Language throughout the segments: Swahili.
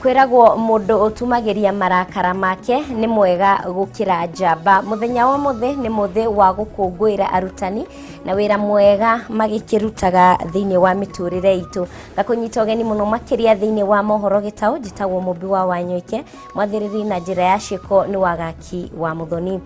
kwiragwo mundu utumagiria marakara make ni mwega gukira njamba. Muthenya wa muthe ni muthi wa gukungwira arutani na wira mwega magikirutaga thiini wa miturire itu. Ngakunyita ugeni muno makiria thiini wa mohoro gitau njitagwo Mumbi wa Wanyoike, mwathiriri na njira ya ciiko ni Wagaki wa Muthoni.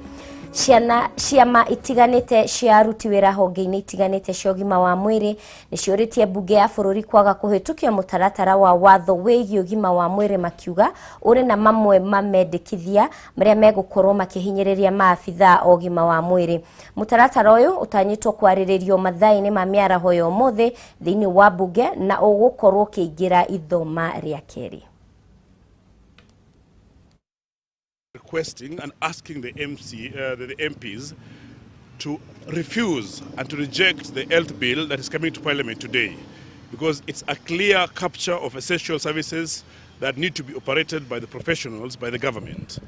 Ciama itiganite cia aruti wira honge-ini itiganite cia ugima wa mwiri ni ciuritie bunge ya bururi kwaga kuhitukia mutaratara wa watho wigi ugima wa mwiri makiuga uri na mamwe mamendekithia maria megukorwo makihinyiriria maabitha ugima wa mwiri. Mutaratara uyu utanyitwo kwariririo mathaini ma miaraho ya umuthi thiini wa bunge na ugukorwo kiingira ithoma ria keri. Requesting and asking the MPs to refuse and to reject the health bill that is coming to Parliament today, because it's a clear capture of essential services that need to be operated by the professionals, by the government.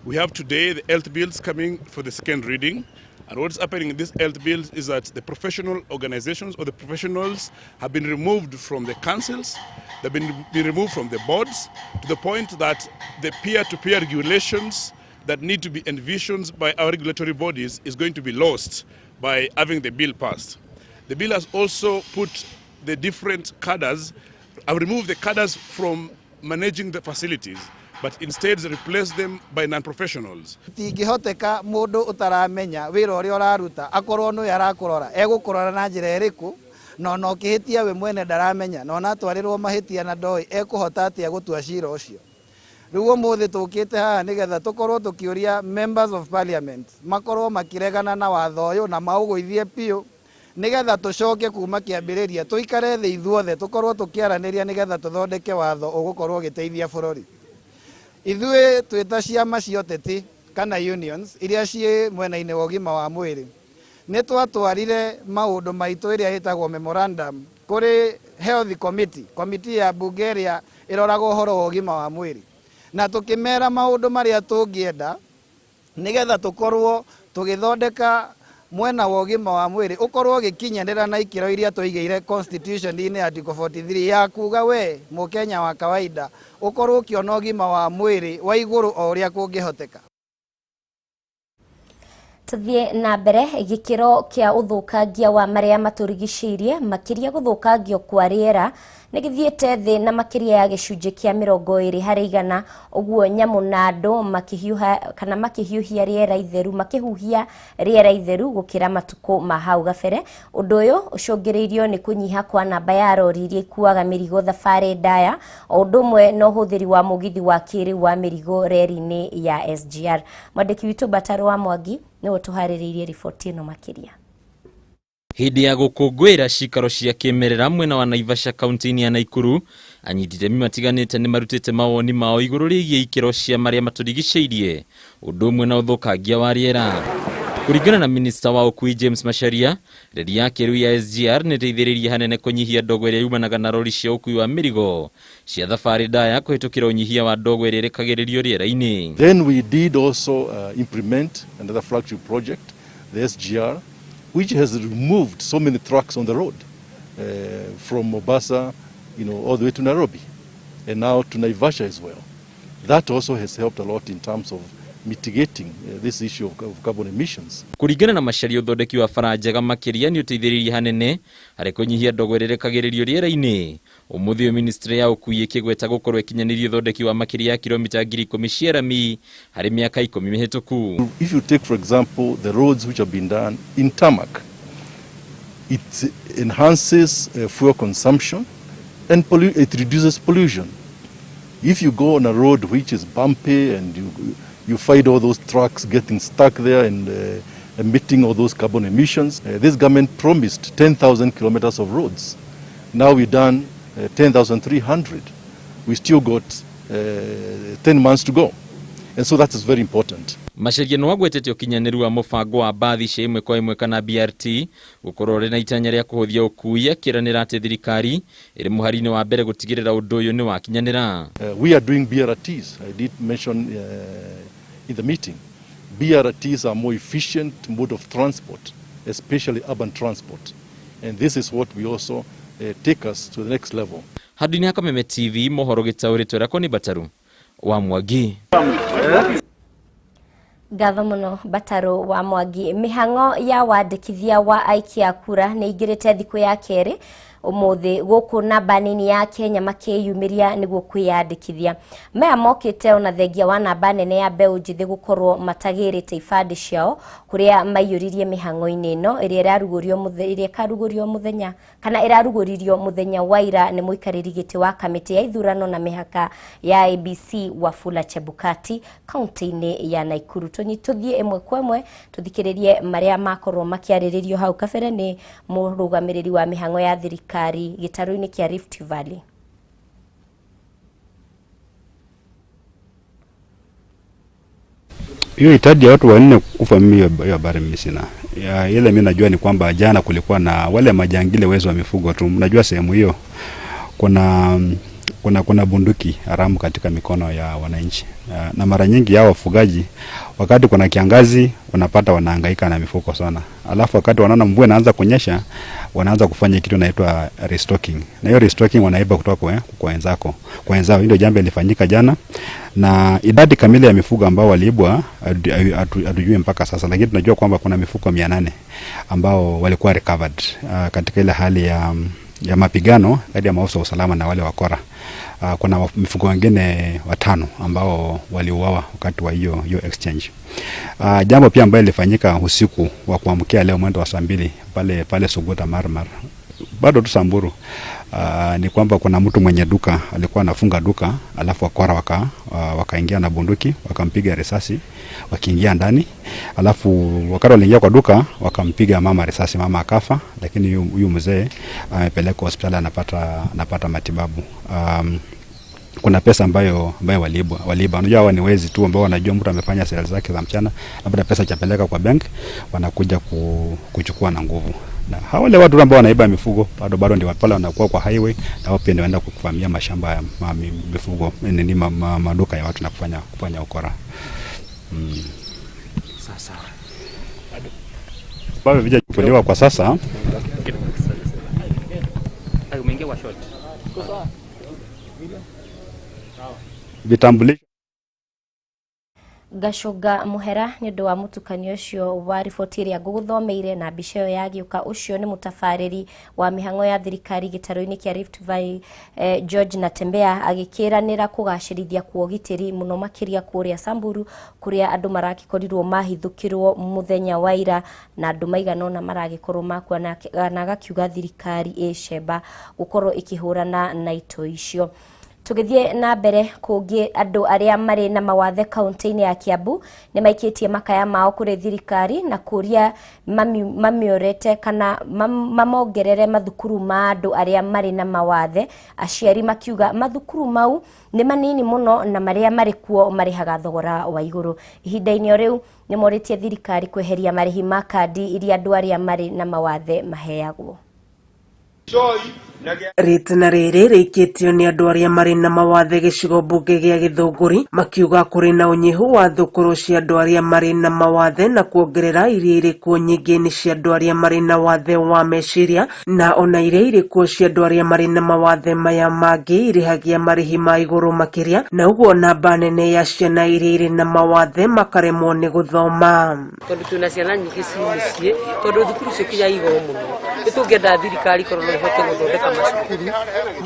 We have today the health bills coming for the second reading, and what's happening in these health bills is that the professional organizations or the professionals have been removed from the councils, they've been removed from the boards, to the point that the peer-to-peer regulations that need to be envisioned by our regulatory bodies is going to be lost by having the bill passed. The bill has also put the different cadres, removed the cadres from managing the facilities, but instead replace them by non-professionals. Tingihoteka mundu utaramenya wira uria uraruta akorwo no yarakurora egukurora na njira iriku no kihitia we mwene ndaramenya no natwarirwo mahitia na ndoi ekuhota atia gutua cira ucio. Riu muthi tukite haha nigetha tukorwo tukiuria members of parliament makorwo makiregana na watho uyu na mauguithie piu nigetha tucoke kuma kiambiriria tuikare thi ithuothe tukorwo tukiaraniria nigetha tuthondeke watho ugukorwo giteithia bururi. Ithuĩ twita ciama cia ũteti kana unions iria ciĩ mwena-inĩ wa ũgima wa mwĩrĩ nĩ twatwarire maũndũ maitũ iria ĩtagwo memorandum kũrĩ health committee ya bunge ĩrĩa ĩroraga ũhoro wa ũgima wa mwĩrĩ, na tũkĩmera maũndũ marĩa tũngĩenda nĩgetha tũkorwo tũgĩthondeka mwena wa ũgima wa mwĩrĩ ũkorwo gĩkinyanĩra na ikĩro iria tũigĩire constitution-inĩ article 43 ya kuga we mũkenya wa kawaida ukorwo ukiona ũgima wa mwĩrĩ wa igũrũ o ũrĩa kũngĩhoteka. Tuthie na mbere gikiro kia uthukangia wa maria maturigicĩirie makiria guthukangio kwa riera nigithiete thi na makiria ya gicunjĩ kia 20 harĩ igana. Uguo nyamu na andu makihiuha kana makihiuhia riera itheru makihuhia riera itheru gukira matuko ma hau gabere. Undu uyu ucungĩrĩirio ni kunyiha kwa namba ya rori iria ikuaga mirigo thabarĩ ndaya o ũndũ ũmwe na ũhũthĩri wa mũgithi wa kĩrĩu wa mirigo reri-inĩ ya SGR. Mwandĩki witũ Bataro wa Mwangi niwe tuharĩrĩirie riboti ĩno makiria. Hindi ya gukungwira cikaro cia kimerera mwena wa Naivasha kaunti-inĩ ya Naikuru, anyiti itemi matiganĩte nĩ marutĩte mawoni mao igũrũ rĩgiĩ ikĩro cia maria maturigicĩirie ũndũ ũmwe na ũthũkangia wa rĩera. Kũringana na minista wa ũkui James Macharia, reri ya kĩrĩu ya SGR nĩ ĩteithĩrĩirie hanene kũnyihia ndogo ĩrĩa yumanaga na rori cia ũkui wa mĩrigo cia thabarĩ ndaya kũhĩtũkĩra ũnyihia wa ndogo ĩrĩa ĩrekagĩrĩrio rĩera-inĩ. Then we did also implement another flagship project, the SGR, which has removed so many trucks on the road from Mombasa, all the way to Nairobi, and now to Naivasha as well. That also has helped a lot in terms of mitigating this issue of carbon emissions. Kũringana na Macharia, ũthondeki wa bara njega makĩria nĩ ũteithĩrĩirie hanene harĩ kũnyihia ndogo ĩrĩa ĩrekagĩrĩrio rĩera-inĩ. Ũmũthĩ ũyũ ministry ya ũkui ĩkĩgweta gũkorwo ĩkinyanĩirie ũthondeki wa makĩria ya kilomita 10,000 cia rami harĩ mĩaka 10 mĩhĩtũku. If you take for example the roads which have been done in tarmac, it enhances fuel consumption and it reduces pollution. If you go on a road which is bumpy and you find all those trucks getting stuck there and emitting all those carbon emissions, this government promised 10,000 kilometers of roads. Now we've done 10,300. We still got 10 months to go. And so that is very important. Macharia no agwetete ũkinyanĩru wa mũbango wa mbathi cia ĩmwe kwa ĩmwe kana BRT gũkorwo rĩ na itanya rĩa kũhũthia ũkui, akĩranĩra atĩ thirikari ĩrĩ mũhari-inĩ wa mbere gũtigĩrĩra ũndũ ũyũ nĩ wakinyanĩra. We are doing BRTs. I did mention in the meeting. BRTs are more efficient mode of transport, especially urban transport. And this is what we also take us to the next level. Handũ-inĩ ya Kameme TV mohoro gĩtaũrĩtwo rakwa nĩ Bataru wa Mwangi. Ngatho muno Bataru wa Mwangi. Mĩhang'o ya wandĩkithia wa aikia kura nĩ ingĩrĩte thikũ ya kerĩ umuthi guku namba nini ya Kenya makiyumiria niguo kwiyandikithia. Maya mokite ona thengia wa namba nene ya mbeũ njithi gukorwo matagirite ibandi ciao kuria maiyuririe mihang'o-ini ino iria irarugurio muthenya kana iraruguririo muthenya wa ira ni muikariri giti wa kamiti ya ithurano na mihaka ya ABC Wafula Chebukati kaunti-ini ya Naikuru. Tuthie imwe kwa imwe tuthikiririe maria makorwo makiariririo hau kabere ni murugamiriri wa mihang'o ya thirikari gitaru-ini kia Rift Valley. Hiyo idadi ya watu wanne kufa mimi hiyo habari mimi sina. Ile mimi najua ni kwamba jana kulikuwa na wale majangile wezi wa mifugo tu. Mnajua sehemu hiyo kuna bunduki haramu katika mikono ya wananchi. Na mara nyingi hao wafugaji wakati kuna kiangazi wanapata wanahangaika na mifugo sana. Alafu wakati wanaona mvua inaanza kunyesha wanaanza kufanya kitu inaitwa restocking. Na hiyo restocking wanaiba kutoka kwa wenzao. Ndio jambo lilifanyika jana. Na idadi kamili ya mifugo ambao waliibwa hatujui mpaka sasa, lakini tunajua kwamba kuna mifugo 800 ambao walikuwa recovered katika ile hali ya mapigano kati ya maafisa wa usalama na wale wakora. Kuna mifugo wengine 5 ambao waliuawa wakati wa hiyo exchange. Jambo pia ambalo lilifanyika usiku wa kuamkia leo mwendo wa saa 2 pale Suguta Marmar bado tu Samburu, ni kwamba kuna mtu mwenye duka alikuwa anafunga duka, alafu wakora wakaingia na bunduki wakampiga risasi wakiingia ndani, alafu wakati waliingia kwa duka wakampiga mama risasi, mama akafa, lakini huyu mzee amepelekwa hospitali anapata matibabu. Kuna pesa ambayo waliiba. Unajua hawa ni wezi tu ambao wanajua mtu amefanya sales zake za mchana, labda pesa chapeleka kwa bank, wanakuja kuchukua na nguvu. Na hawa wale watu ambao wanaiba mifugo bado ndio pale wanakuwa kwa highway, na wao pia ndio wanaenda kuvamia mashamba ya mifugo, ni maduka ya watu na kufanya ukora. Sasa bado vijachukuliwa kwa sasa. Umeingia kwa short. Vitambulisho Gashoga Muhera ni ndu wa mutukanio ucio wa riboti iria nguguthomeire na mbica ya giuka ucio ni mutafariri wa mihang'o ya thirikari gitaru-ini kia Rift Valley George Natembea agikiranira kugacirithia kuogitiri muno makiria kuria Samburu kuria andu maragikorwo mahithukirwo muthenya wa ira na andu maiganona maragikorwo makwa na gakiuga thirikari icemba gukorwo ikihurana na ito icio. Tugithie na mbere kungi andu aria mari na mawathe kaunti-ini ya Kiambu ni maikitie makaya mao kuri thirikari na kuria mamiorete kana mamongerere mathukuru ma andu aria mari na mawathe. Aciari makiuga mathukuru mau ni manini muno na maria mari kuo marihaga thogora wa iguru. Ihinda-ini riu ni moritie thirikari kweheria marihi ma kandi iria andu aria mari na mawathe maheagwo. Ritana riri rikitio ni andu aria mari na mawathe gicigo mbunge gia Githunguri makiuga kuri na unyihu wa thukuru cia andu aria mari na mawathe na kuongerera iria irikuo nyingi ni cia andu aria mari na wathe wa meciria na ona iria irikuo cia andu aria mari na mawathe maya mangi irihagia marihi ma iguru makiria na uguo namba nene ya ciana iria iri na mawathe makaremwo ni guthoma. Tondu tuna ciana nyingi cimucie tondu thukuru cio kinya iguru muno itungenda thirikari korwo no ihote guthondeka masukuru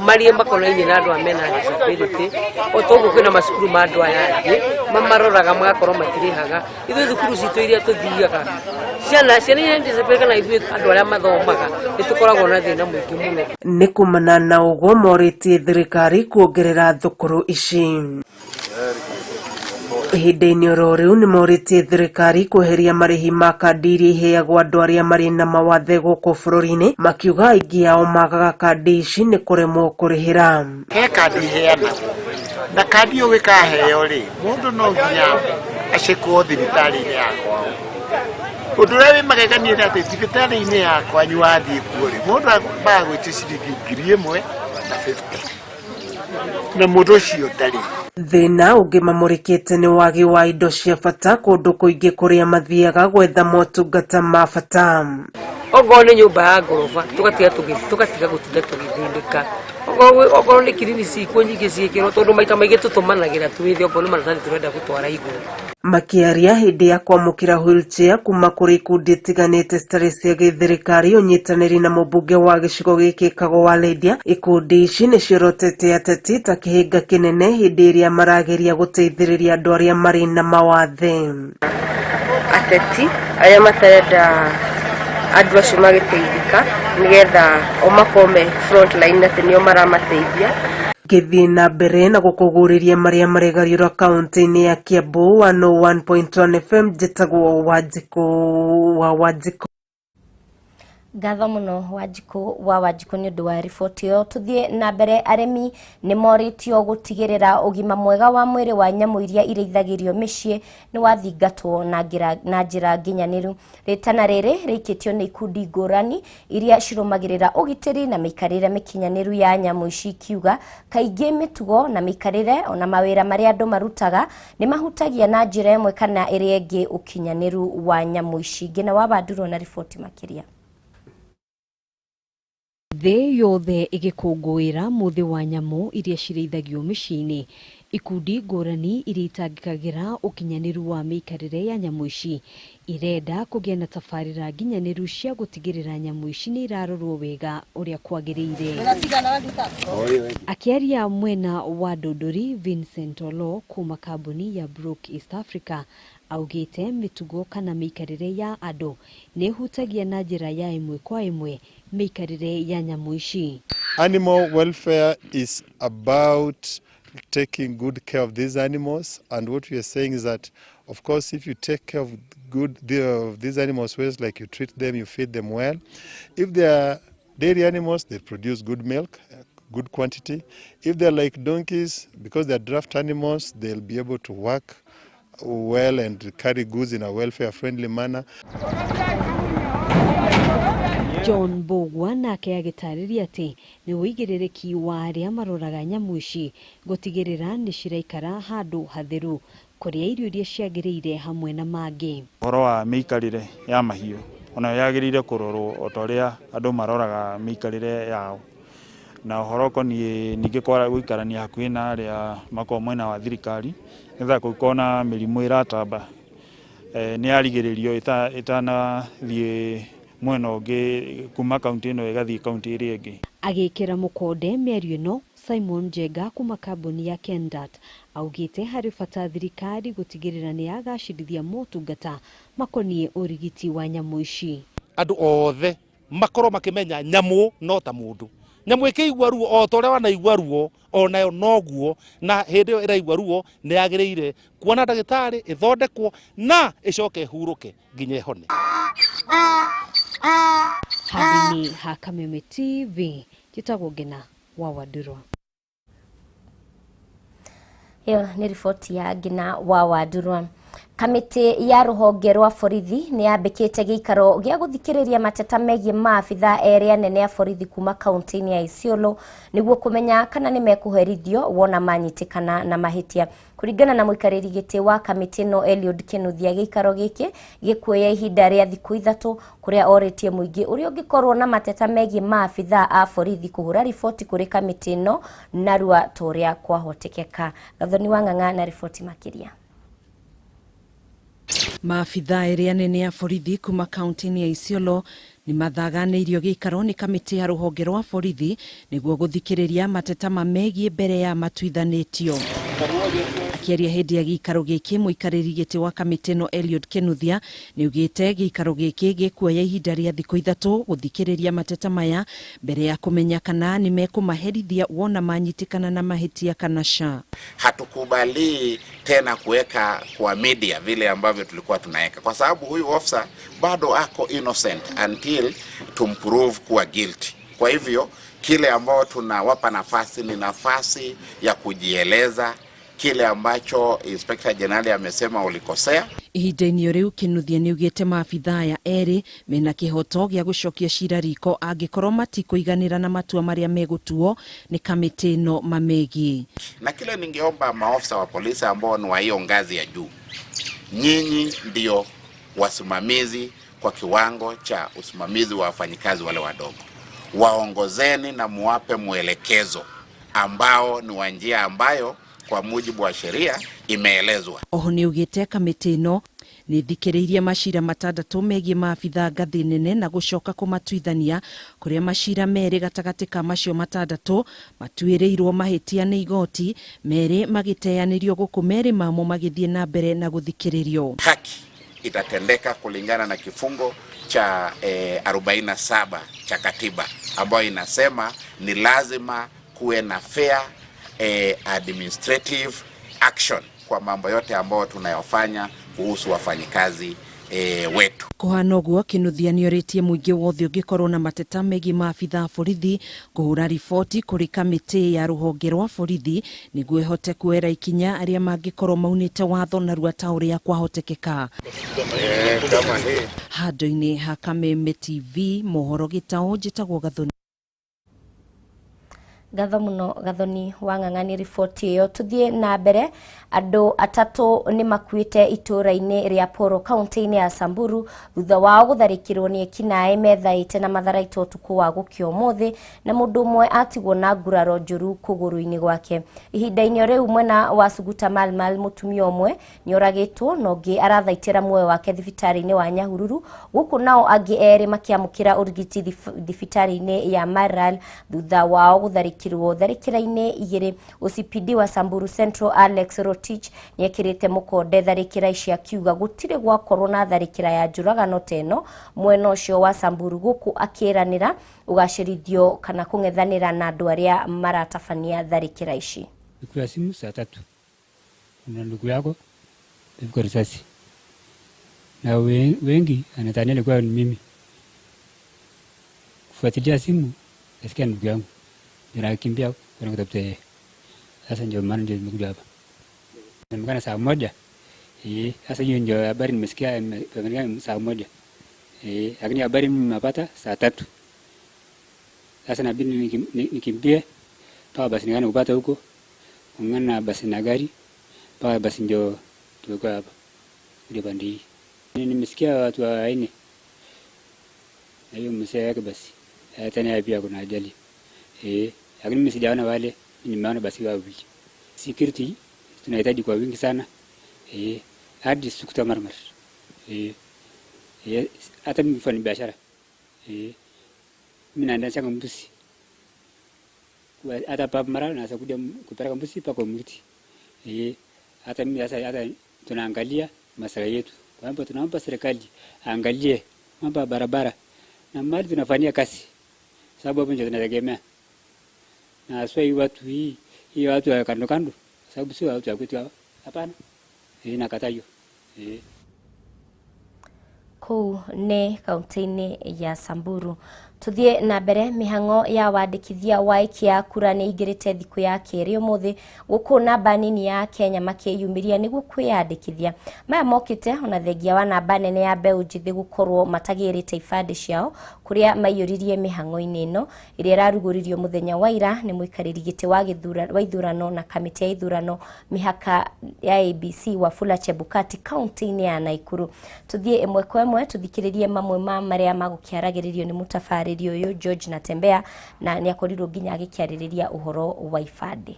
maria makonaine na andu amena disability otogo kwina masukuru ma andu aya angi mamaroraga magakorwo matirihaga ithu thukuru citu iria tuthiaga ciana iria disability na ithu andu aria mathomaga nitukoragwo na thina mwingi muno. Ni kumana na uguo moritie thirikari kuongerera thukuru ici. Ihinda-ini oro riu ni moritie thirikari kweheria marihi ma kandi iria iheagwo andu aria mari na mawathe guku bururi-ini makiuga aingi ao magaga kandi ici ni kuremwo kurihira. He kandi iheanagwo na kandi iyo gikaheo ri mundu no nginya acikwo thibitari-ini yakwa. Undu uria wi magegania ni ati thibitari-ini yakwa nyuathie kuo ri mundu ambaga gwĩtio ciringi 1,050 na mundu ucio ndari. Thina ungi mamurikite ni wagi wa indo cia bata kundu kuingi kuria mathiaga gwetha motungata ma bata. ogone nyumba ya ngoroba tugatiga gutinda tugithindika ogo ni kirini ciko nyingi ciikirwo tondu maita maingĩ tutumanagira twithe ogo ni maratathi turenda gutwara iguru. Makiaria hindi ya kwamukira wheelchair kuma kuri ikundi itiganite citarĩ cia gĩthirikari ũnyitanĩri na mũmbunge wa gĩcigo gĩkĩ Kago wa Lydia, ikundi ici nĩciorotete ateti ta kĩhĩnga kĩnene hindi ĩrĩa marageria gũteithĩrĩria andũ arĩa marĩ na mawathe. Ateti arĩa matarenda andũ acio magĩteithĩka nĩgetha omakome front line atĩ nĩo maramateithia. Gĩthiĩ na mbere na gũkũgũrĩria marĩa maregariũra kaunti-inĩ ya Kiambu 101.1 FM njĩtagwo Wanjikũ. Ngatho muno Wanjikũ nĩ ũndũ wa riboti ĩyo. Tũthiĩ na mbere. Arĩmi nĩ morĩtio gũtigĩrĩra ũgima mwega wa mwĩrĩ wa nyamũ iria irĩithagĩrio mĩciĩ nĩ wathingatwo na njĩra nginyanĩru. Rĩtana rĩrĩ rĩikĩtio nĩ ikundi ngũrani iria cirũmagĩrĩra ũgitĩri na mĩikarĩre mĩkinyanĩru ya nyamũ ici, ikiuga kaingĩ mĩtugo na mĩikarĩre ona mawĩra marĩa andũ marutaga nĩ mahutagia na njĩra ĩmwe kana ĩrĩa ĩngĩ ũkinyanĩru wa nyamũ ici. Ngina Wabandurwo na riboti makĩria. Thĩ yothe ĩgĩkũngũĩra mũthĩ wa nyamũ iria cirĩithagio mĩciĩ-inĩ, ikundi ngũrani iria itangĩkagĩra ũkinyanĩru wa mĩikarĩre ya nyamũ ici irenda kũgĩa na tabarĩra nginyanĩru cia gũtigĩrĩra nyamũ ici nĩ irarorwo wega ũrĩa kwagĩrĩire. Akĩaria mwena wa Ndũndũri, Vincent Olo kuma kambuni ya Brook East Africa augĩte mĩtugo kana mĩikarĩre ya andũ nĩ hutagia na njĩra ya ĩmwe kwa ĩmwe mĩikarĩre ya nyamũ ici. Animal welfare is about taking good care of these animals, and what we are saying is that, of course, if you take care of these animals well, like you treat them, you feed them well. If they are dairy animals, they produce good milk, good quantity. If they're like donkeys, because they're draft animals, they'll be able to work well and carry goods in a welfare-friendly manner. John Bogwa nake agĩtarĩria atĩ nĩ wĩigĩrĩrĩki wa arĩa maroraga nyamũ ici gũtigĩrĩra nĩ ciraikara handũ hatheru, kũrĩa irio iria ciagĩrĩire hamwe na mangĩ. Ũhoro wa mĩikarĩre ya mahiũ ona yagĩrĩire kũrorwo o ta ũrĩa andũ maroraga mĩikarĩre yao, na ũhoro ũkoniĩ ningĩ gũikarania hakuhĩ na arĩa makoragwo mwena wa thirikari nĩgetha gũkorwo na mĩrimũ ĩratamba nĩ yarigĩrĩrio ĩtanathiĩ mwena ũngĩ kuma kaunti ĩno ĩgathiĩ kaunti ĩrĩa ĩngĩ. Agĩkĩra mũkonde mĩario ĩno, Simon Njenga kuma kambuni ya Kendat augĩte harĩ bata thirikari gũtigĩrĩra nĩ yagacĩrithia motungata makoniĩ ũrigiti wa nyamũ ici. Andũ othe makorwo makĩmenya nyamũ no ta mũndũ. Nyamũ ĩkĩigua ruo o ta ũrĩa wanaigua ruo onayo noguo, na hĩndĩ ĩyo ĩraigua ruo nĩ yagĩrĩire kuona ndagĩtarĩ, ĩthondekwo na ĩcoke ĩhurũke nginya ĩhone. Handũ-inĩ ha Kameme TV njĩtagwo Ngina Wabandurwo. Iyo nĩ riboti ya Ngina Wabandurwo. Kamĩtĩ ya rũhonge rwa borithi nĩ yambĩkĩte gĩikaro gĩa gũthikĩrĩria mateta megiĩ maabitha erĩ anene a borithi kuma kaunti-inĩ ya Isiolo nĩguo kũmenya kana nĩ mekũherithio wona manyitĩkana na mahĩtia. Kũringana na mũikarĩri gĩtĩ wa kamĩtĩ ĩno Eliud Kĩnuthia, gĩikaro gĩkĩ gĩkuoya ihinda rĩa thikũ ithatũ, kũrĩa orĩtie mũingĩ ũrĩa ũngĩkorwo na mateta megiĩ maabitha a borithi kũhũra riboti kũrĩ kamĩtĩ ĩno narua ta ũrĩa kwahotekeka. Gathoni wa Ng'ang'a na riboti makĩria. Maabitha erĩ anene a borithi kuma kaunti-inĩ ya Isiolo nĩ mathaganĩirio gĩikaro nĩ kamĩtĩ ya rũhonge rwa borithi nĩguo gũthikĩrĩria mateta mamegiĩ mbere ya matuithanĩtio. Akĩaria hĩndĩ ya gĩikaro gĩkĩ, mũikarĩri gĩtĩ wa kamĩtĩ ĩno Eliud Kĩnuthia nĩaugĩte gĩikaro gĩkĩ gĩkuoya ihinda rĩa thikũ ithatũ gũthikĩrĩria mateta maya mbere ya kũmenya kana nĩ mekũmaherithia wona manyitĩkana na mahĩtia kana ca. Hatukubali tena kuweka kwa media vile ambavyo tulikuwa tunaweka, kwa sababu huyu officer bado ako innocent until tumprove kuwa guilty. Kwa hivyo kile ambao tunawapa nafasi ni nafasi ya kujieleza kile ambacho Inspector General amesema ulikosea. Ihinda-inĩ rĩu Kĩnuthia nĩaugĩte maabitha aya erĩ mena kĩhoto gĩa gũcokia cira riko angĩkorwo matikũiganĩra na matua marĩa megũtuo nĩ kamĩtĩ ĩno mamegiĩ. Na kile ningeomba maofisa wa polisi ambao ni wa hiyo ngazi ya juu, nyinyi ndio wasimamizi kwa kiwango cha usimamizi wa wafanyikazi wale wadogo. Waongozeni na muwape mwelekezo ambao ni wa njia ambayo kwa mujibu wa sheria imeelezwa. Oho ni ugite kamiti ino ni thikiriirie macira matandatu megie maabitha ngathi nene na gucoka kumatuithania kuria macira meri gatagati ka macio matandatu matuireirwo mahitia ni igoti meri magiteanirio guku meri mamo magithie na mbere na guthikiririo. Haki itatendeka kulingana na kifungo cha 47 cha katiba ambayo inasema ni lazima kuwe na fair administrative action kwa mambo yote ambayo tunayofanya kuhusu wafanyikazi wetu. Kuhana guo kinuthianio ritie muingi wothe ungikorwo na mateta megi maabitha borithi kuhura riboti kuri kamiti ya ruhonge rwa borithi niguo ihote kuera ikinya aria mangikorwo maunite watho na ruata uria kwahotekeka. Handu-ini ha Kameme TV mohoro gitao njitagwo Gathoni. Gatho muno Gathoni wang'ang'ani riboti iyo. Tuthie na mbere, andu atatu ni makuite itura-ini ria Poro kaunti-ini ya Samburu thutha wao gutharikirwo ni ekinae methaite na matharaito utuku wa gukio muthi na mundu umwe atigwo na nguraro njuru kuguru-ini gwake. Ihinda-ini riu mwena wa Suguta Malmal mutumia umwe ni oragitwo no ngi arathaitira muoyo wake thibitari-ini wa Nyahururu, guku nao angi eri makiamukira urigiti thibitari-ini ya Maral thutha wao gutharikirwo tharikira-ini igiri. OCPD wa Samburu Central Alex Rotich ni ekirite mukonde tharikira ici akiuga gutire gwakorwo na tharikira ya njuragano teno mwena ucio wa Samburu, guku akiranira ugacirithio kana kung'ethanira na andu aria maratabania tharikira ici. Kwa simu saa 3 na ndugu yako kwa risasi na wengi anatania kwa mimi kufuatilia simu nasikia ndugu yangu ninakimbia kwa kutafuta yeye. Sasa ndio maana ndio nimekuja hapa. Nimekana saa 1. Sasa hiyo ndio habari nimesikia saa 1. Lakini habari mimi nimepata saa 3. Sasa nabidi nikimbie toa basi nikana kupata huko. Ungana basi na gari. Toa basi ndio tumekuwa hapa. Ndio bandi. Nimesikia watu wa aina. Na hiyo msee yake basi. Tena pia kuna ajali. Lakini mimi sijaona wale, nimeona basi wawili. Security tunahitaji kwa wingi sana. Hadi Suguta Marmar. Hata mimi mfanya biashara. Mimi naenda changa mbusi. Hata papa mara na sakuja kupeleka mbusi pako mti. Hata mimi hata tunaangalia masuala yetu. Kwa sababu tunaomba serikali angalie mambo ya barabara na mali tunafanyia kazi. Sababu hapo ndio tunategemea. Na sio watu hii watu wa kando kando, sababu sio watu wa kwetu hapana. Nakataa hiyo. Kuu ni kaunti-ini ya Samburu. Tuthie na mbere, mihango ya wandikithia wa ikia kura ni igirite thiku ya keri umuthi guku namba nini ya Kenya makiyumiria niguo kwiyandikithia. Maya mokite ona thengia wa namba nene ya mbeu njithi gukorwo matagirite ibande ciao kuria maiyuririe mihango-ini ino iria iraruguririo muthenya wa ira ni muikariri giti wa ithurano na kamiti ya ithurano mihaka ya ABC Wafula Chebukati kaunti-ini ya Nakuru. Tuthie imwe kwa imwe tuthikiririe mamwe ma maria magukiaragiririo ni mutafari uyu George Natembea na ni akorirwo nginya agikiaririria uhoro wa ifade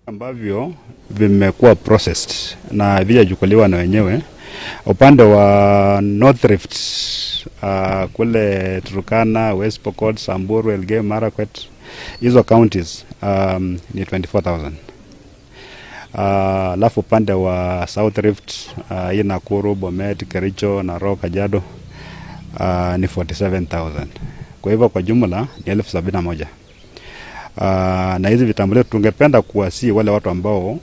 ambavyo vimekuwa processed na vijachukuliwa na wenyewe upande wa North Rift, kule Turkana, West Pokot, Samburu, Elgeyo Marakwet, hizo counties ni 24,000. Alafu upande wa South Rift, hii Nakuru, Bomet, Kericho, Narok, Kajiado ni 47,000. Kwa hivyo kwa jumla ni 71,000. Na hizi vitambulisho tungependa kuwasi wale watu ambao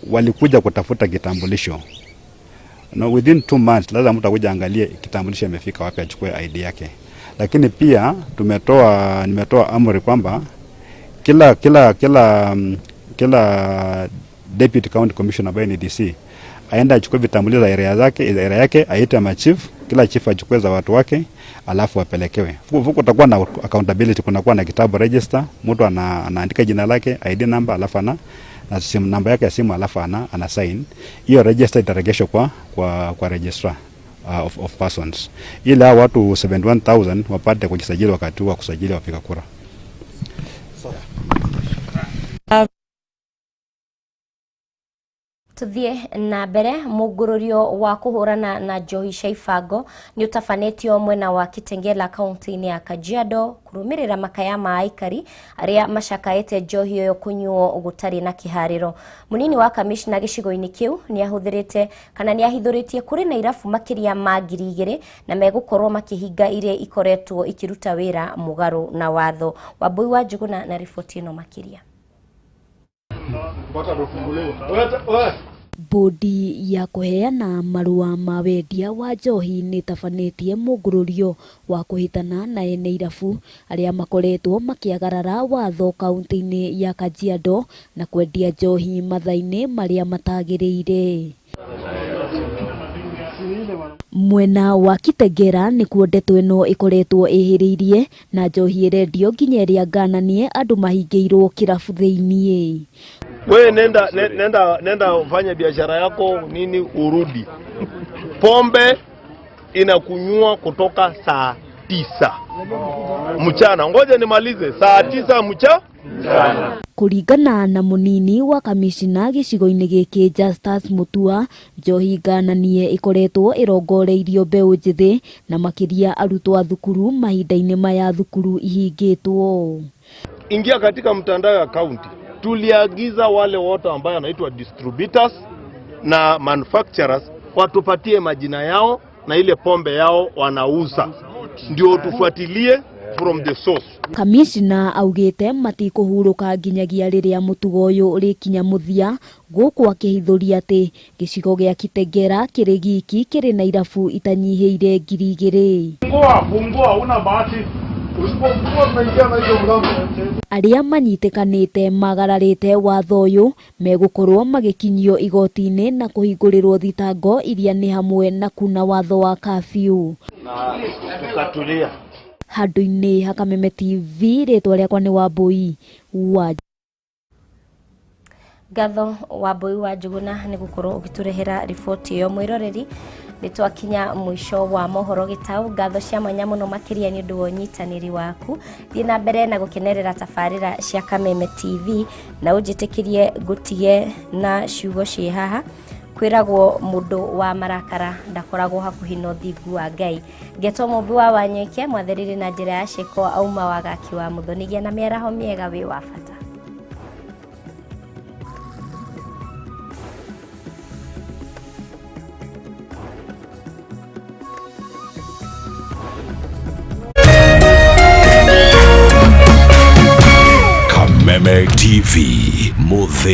walikuja kutafuta kitambulisho. No, within 2 months lazima mtu akuja angalie kitambulisho imefika wapi, achukue ID yake. Lakini pia nimetoa amri kwamba kila deputy county commissioner ambaye ni DC aenda achukue vitambulisho za area yake, aite machief, kila chief achukue za watu wake, alafu apelekewe. Huko kutakuwa na accountability, kunakuwa na kitabu register, mtu anaandika jina lake, ID number, alafu na namba yake ya simu, alafu ana sign. Hiyo register itaregeshwa kwa registrar of persons, ila watu 71,000 wapate kujisajili wakati wa kusajili wapiga kura. Tuthie na mbere mugururio wa kuhurana na njohi cia ibango ni utafanitio mwena wa Kitengela kaunti-ini ya Kajiado kurumirira makaya ma aikari aria mashakaete njohi yo kunyuo gutari na kihariro. Munini wa kamishna gicigo-ini kiu ni ahuthirite kana ni ahithuritie kuri na irafu makiria ma 2,000 na megukorwo makihinga iria ikoretwo ikiruta wira mugaru na watho. Wambui wa Njuguna na ripoti ino makiria. Bodi ya kuheana marua ma wendia wa njohi ni tafanetie mugururio wa kuhitana na ene irafu aria makoretwo makiagarara watho kaunti-ini ya Kajiado na kwendia njohi mathaini maria matagiriire. Mwena wa Kitengela ni kuondeto ino ikoretwo ihiriirie na njohi irendio nginya iria ngananie andu mahingiirwo kirabu thiini. We nenda ufanye biashara yako nini urudi. Pombe inakunywa kutoka saa 9 mchana. Ngoja nimalize saa 9 mchana. Kuringana na munini wa kamishina gicigo-ini giki Justus Mutua, njohi ngananie ikoretwo irongoreirio mbeu njithi na makiria arutwo a thukuru mahinda-ini maya thukuru ihingitwo. Ingia katika mtandao ya county. Tuliagiza wale wote ambao wanaitwa distributors na manufacturers watupatie majina yao na ile pombe yao wanauza, ndio tufuatilie from the source. Kamishna augite matikuhuruka nginyagia riria mutugo uyu uri kinya muthia guku akihithuria ati gicigo gia Kitengela kiri giki kiri na irafu itanyihiire 2,000. Fungua una bahati. Aria manyitekanite magararite watho uyu megukorwo magikinyio igoti-ini na kuhingurirwo thitango iria ni hamwe na kuna watho wa kafyu. Tukatulia. Handu-ini ha Kameme TV, ritwa riakwa ni Wambui wa Gatho Wambui wa Njuguna ni gukorwo ugiturehera ripoti yo mwiroreri. Nitwakinya mwisho wa mohoro gitau. Gatho cia mwanya muno makiria ni undu wa unyitaniri waku. Thie na mbere na gukenerera tafarira cia Kameme TV na ujitikirie gutige na ciugo cie haha. Kwiragwo mundu wa marakara ndakoragwo hakuhi no thingu wa Ngai. Ngetwo mumbi wa wanyoikia mwatheriri na njira ya ciko auma wagaki wa muthonigia na miaraho miega wi wa bata. Kameme TV.